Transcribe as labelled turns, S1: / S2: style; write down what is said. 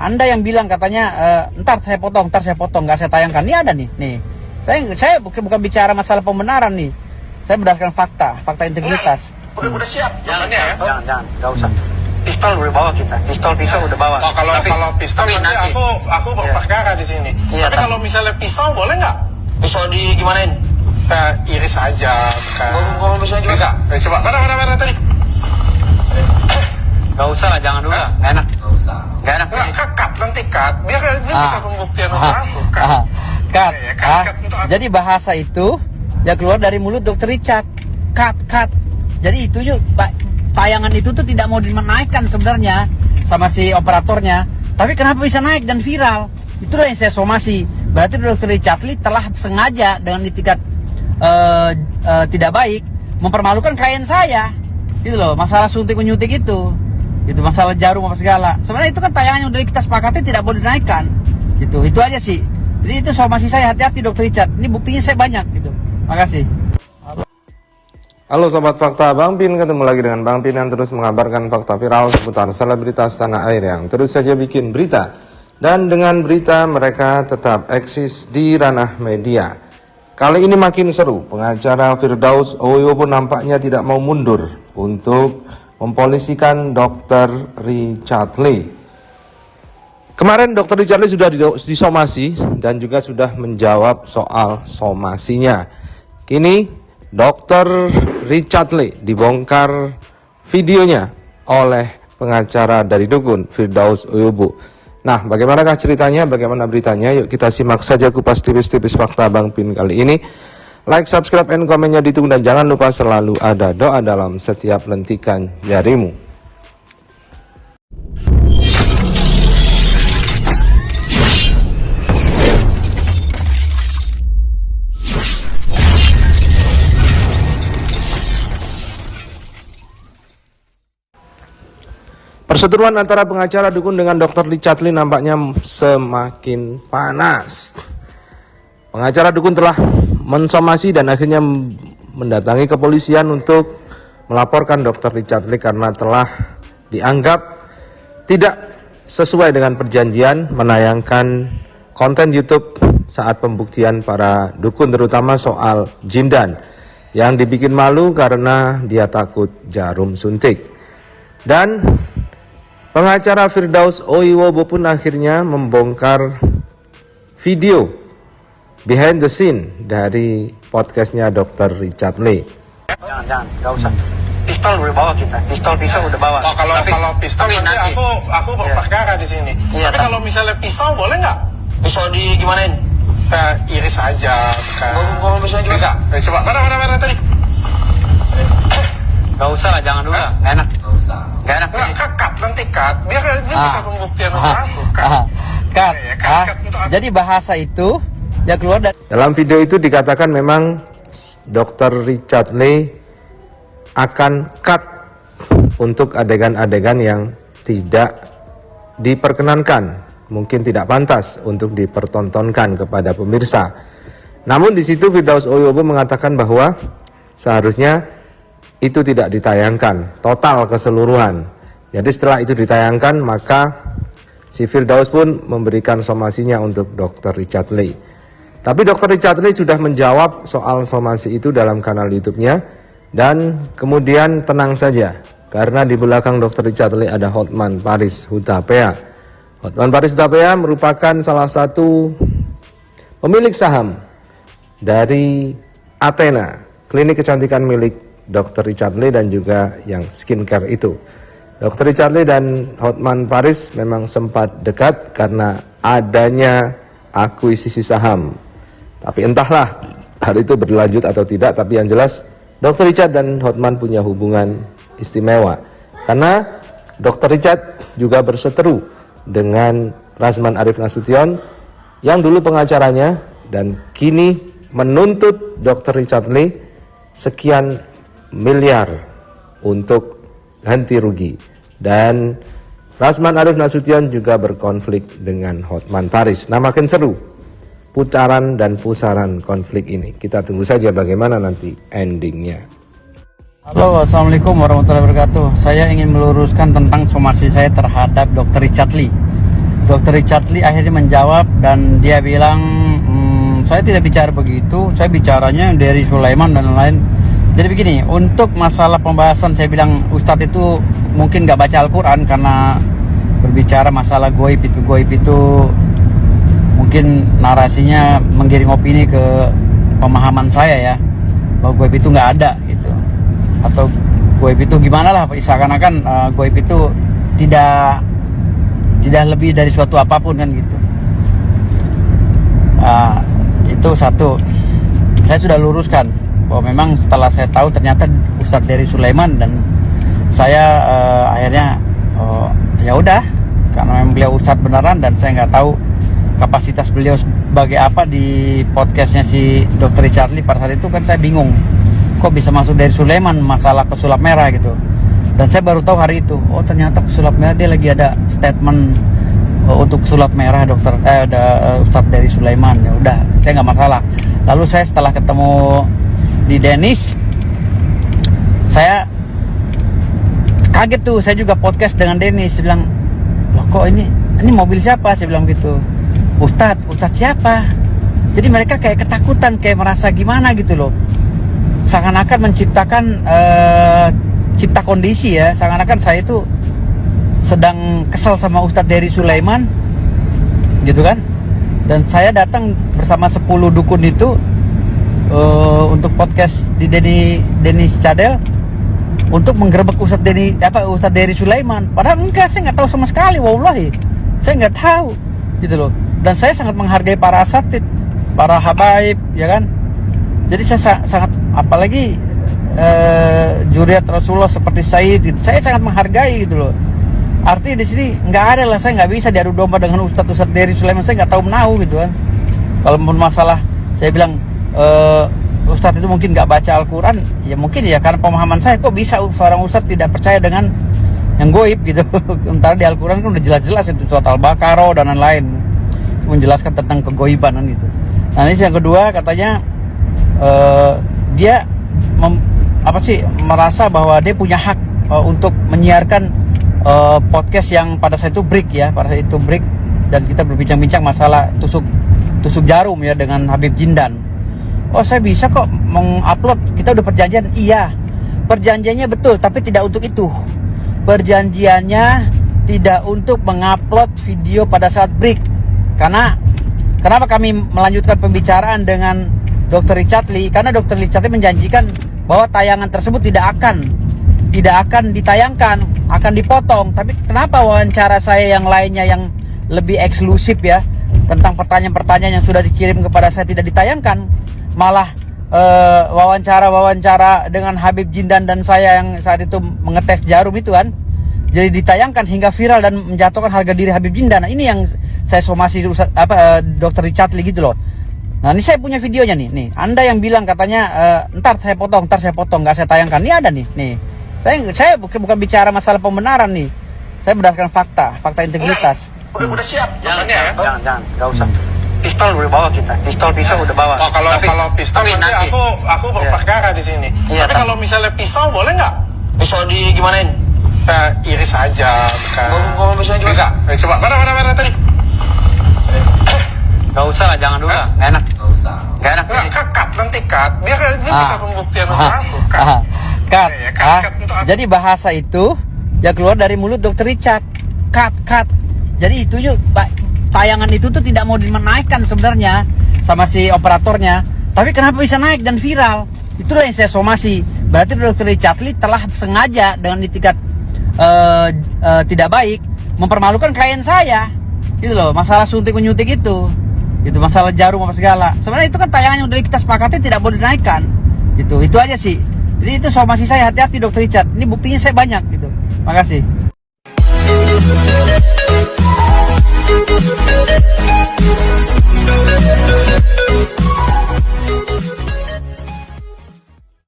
S1: Anda yang bilang katanya ntar saya potong, nggak saya tayangkan. Ini ada nih. Saya bukan bicara masalah pembenaran nih. Saya berdasarkan fakta integritas.
S2: Udah siap.
S1: Jangan, nggak usah.
S2: Pistol udah bawa kita, pisau udah bawa.
S3: Kalau pistol nanti aku berperkara di sini.
S1: Iya,
S3: tapi kalau misalnya pisau boleh nggak?
S2: Pisau di gimanain?
S3: Iris aja.
S2: Ngomong pisau gimana?
S3: Bisa. Coba mana tadi?
S1: Gak usah lah, jangan dulu lah, gak enak. Gak enak.
S3: Nanti cut. Biar ini bisa pembuktian untuk aku.
S1: Cut. Jadi bahasa itu ya keluar dari mulut Dr. Richard. Cut. Jadi itu yuk, tayangan itu tuh tidak mau dinaikkan sebenarnya sama si operatornya. Tapi kenapa bisa naik dan viral? Itulah yang saya somasi. Berarti Dr. Richard Lee telah sengaja dengan itikat tidak baik mempermalukan klien saya. Gitu loh, masalah suntik menyuntik itu masalah jarum apa segala. Sebenarnya itu kan tayangan yang udah kita sepakati tidak boleh dinaikkan. Itu aja sih. Jadi itu somasi saya, hati-hati Dr. Richard. Ini buktinya saya banyak gitu. Makasih.
S4: Halo Sobat Fakta, Bang Pin ketemu lagi dengan Bang Pin yang terus mengabarkan fakta viral seputar selebritas tanah air yang terus saja bikin berita. Dan dengan berita mereka tetap eksis di ranah media. Kali ini makin seru, pengacara Firdaus Oyo pun nampaknya tidak mau mundur untuk mempolisikan Dr. Richard Lee. Kemarin Dr. Richard Lee sudah disomasi dan juga sudah menjawab soal somasinya. Kini Dr. Richard Lee dibongkar videonya oleh pengacara dari dukun Firdaus Oyobo. Nah, bagaimanakah ceritanya, bagaimana beritanya? Yuk kita simak saja kupas tipis-tipis fakta Bang Pin kali ini. Like, subscribe, and komennya ditunggu dan jangan lupa selalu ada doa dalam setiap lentikan jarimu. Perseteruan antara pengacara dukun dengan Dr. Richard Lee nampaknya semakin panas. Pengacara dukun telah mensomasi dan akhirnya mendatangi kepolisian untuk melaporkan Dr. Richard Lee karena telah dianggap tidak sesuai dengan perjanjian menayangkan konten YouTube saat pembuktian para dukun, terutama soal jindan yang dibikin malu karena dia takut jarum suntik. Dan pengacara Firdaus Oyobo pun akhirnya membongkar video behind the scene dari podcastnya Dr. Richard Lee.
S1: Jangan, gak usah.
S2: Pistol udah bawa kita, pisau udah bawa.
S3: Kalau pistol nanti aku berperkara di sini. Tapi kalau misalnya pisau boleh nggak?
S2: Pisau di gimanain?
S3: Iris aja.
S2: Ngomong pisau gimana?
S3: Bisa. Coba mana tadi?
S1: Gak usah lah, jangan dulu lah, gak enak. Gak enak.
S3: Nanti cut. Biar ini bisa pembuktian untuk aku.
S1: Cut. Jadi bahasa itu ya keluar dari.
S4: Dalam video itu dikatakan memang Dr. Richard Lee akan cut untuk adegan-adegan yang tidak diperkenankan, mungkin tidak pantas untuk dipertontonkan kepada pemirsa. Namun di situ Firdaus Oyobo mengatakan bahwa seharusnya itu tidak ditayangkan total keseluruhan. Jadi setelah itu ditayangkan, maka si Firdaus pun memberikan somasinya untuk Dr. Richard Lee. Tapi Dr. Richard Lee sudah menjawab soal somasi itu dalam kanal YouTube-nya. Dan kemudian tenang saja, karena di belakang Dr. Richard Lee ada Hotman Paris Hutapea. Hotman Paris Hutapea merupakan salah satu pemilik saham dari Athena, klinik kecantikan milik Dr. Richard Lee dan juga yang skincare itu. Dr. Richard Lee dan Hotman Paris memang sempat dekat karena adanya akuisisi saham. Tapi entahlah hal itu berlanjut atau tidak, tapi yang jelas Dr. Richard dan Hotman punya hubungan istimewa. Karena Dr. Richard juga berseteru dengan Razman Arif Nasution yang dulu pengacaranya dan kini menuntut Dr. Richard Lee sekian miliar untuk ganti rugi. Dan Razman Arif Nasution juga berkonflik dengan Hotman Paris. Nah, makin seru putaran dan pusaran konflik ini. Kita tunggu saja bagaimana nanti endingnya.
S1: Halo, assalamualaikum warahmatullahi wabarakatuh. Saya ingin meluruskan tentang somasi saya terhadap Dr. Richard Lee. Dr. Richard Lee akhirnya menjawab dan dia bilang, saya tidak bicara begitu, saya bicaranya dari Sulaiman dan lain-lain. Jadi begini, untuk masalah pembahasan saya bilang Ustadz itu mungkin gak baca Al-Quran karena berbicara masalah goib itu mungkin narasinya menggiring opini ke pemahaman saya ya, bahwa goib itu nggak ada gitu, atau goib itu gimana lah, seakan-akan goib itu tidak lebih dari suatu apapun kan gitu. Itu satu, saya sudah luruskan bahwa memang setelah saya tahu ternyata Ustadz dari Sulaiman, dan saya akhirnya ya udah, karena memang beliau Ustadz beneran dan saya nggak tahu kapasitas beliau sebagai apa di podcastnya si Dr. Richard Lee pada saat itu, kan saya bingung kok bisa masuk dari Sulaiman masalah pesulap merah gitu. Dan saya baru tahu hari itu, oh ternyata pesulap merah, dia lagi ada statement untuk pesulap merah ada Ustadz dari Sulaiman. Ya udah, saya nggak masalah. Lalu saya setelah ketemu di Danish, saya kaget tuh, saya juga podcast dengan Danish. Saya bilang, loh kok ini mobil siapa? Saya bilang gitu. Ustadz siapa? Jadi mereka kayak ketakutan, kayak merasa gimana gitu loh. Seakan-akan menciptakan cipta kondisi ya, seakan-akan saya itu sedang kesal sama Ustadz dari Sulaiman gitu kan. Dan saya datang bersama 10 dukun itu untuk podcast di Danish Channel untuk menggerebek Ustadz dari Sulaiman. Padahal enggak, saya nggak tahu sama sekali, wallahi saya nggak tahu gitu loh. Dan saya sangat menghargai para asatid, para habaib ya kan. Jadi saya sangat, apalagi juriat Rasulullah seperti Said gitu, saya sangat menghargai gitu loh. Artinya di sini nggak ada lah, saya nggak bisa diadu domba dengan Ustadz dari Sulaiman, saya nggak tahu menahu gitu kan. Kalau masalah saya bilang Ustadz itu mungkin nggak baca Al-Quran, ya mungkin ya karena pemahaman saya, kok bisa seorang Ustadz tidak percaya dengan yang goib gitu. Sementara di Al-Quran kan udah jelas-jelas itu surat Al-Baqarah dan lain-lain menjelaskan tentang kegoiban kan gitu. Nah ini yang kedua, katanya dia merasa bahwa dia punya hak untuk menyiarkan podcast yang pada saat itu break ya, dan kita berbincang-bincang masalah tusuk jarum ya dengan Habib Jindan. Oh saya bisa kok mengupload, kita udah perjanjian. Iya, perjanjiannya betul, tapi tidak untuk itu. Perjanjiannya tidak untuk mengupload video pada saat break. Karena kenapa kami melanjutkan pembicaraan dengan Dr. Richard Lee? Karena Dr. Richard Lee menjanjikan bahwa tayangan tersebut tidak akan ditayangkan, akan dipotong. Tapi kenapa wawancara saya yang lainnya yang lebih eksklusif ya, tentang pertanyaan-pertanyaan yang sudah dikirim kepada saya tidak ditayangkan, malah wawancara dengan Habib Jindan dan saya yang saat itu mengetes jarum itu kan jadi ditayangkan hingga viral dan menjatuhkan harga diri Habib Jindan. Nah, ini yang saya somasi Dr. Richard Lee gitu loh. Nah ini saya punya videonya nih. Anda yang bilang katanya ntar saya potong, nggak saya tayangkan. Ini ada nih. Saya bukan bicara masalah pembenaran nih. Saya berdasarkan fakta integritas.
S2: Udah siap.
S3: Jangan ya.
S2: Jangan, nggak usah. Pistol udah bawa kita, pisau udah bawa.
S3: Oh, kalau pistol nanti aku berperkara di sini.
S2: Iya,
S3: tapi kalau misalnya pisau boleh nggak?
S2: Pisau di gimanain?
S3: Iris aja, bukan.
S2: Ngomong bisa juga.
S3: Bisa. Coba mana tadi?
S1: Gak usah lah, jangan dulu lah, nggak enak. Nggak enak.
S3: Cut, nanti cut. Biar ini bisa pembuktian untuk aku.
S1: Cut.
S3: Cut.
S1: Jadi bahasa itu ya keluar dari mulut Dr. Richard. Cut. Jadi itu yuk, tayangan itu tuh tidak mau dinaikkan sebenarnya sama si operatornya. Tapi kenapa bisa naik dan viral? Itulah yang saya somasi. Berarti Dr. Richard Lee telah sengaja dengan itikat tidak baik mempermalukan klien saya. Gitu loh, masalah suntik menyuntik itu masalah jarum apa segala. Sebenarnya itu kan tayangan yang udah kita sepakati tidak boleh dinaikkan. Itu aja sih. Jadi itu somasi saya, hati-hati Dr. Richard. Ini buktinya saya banyak gitu. Makasih.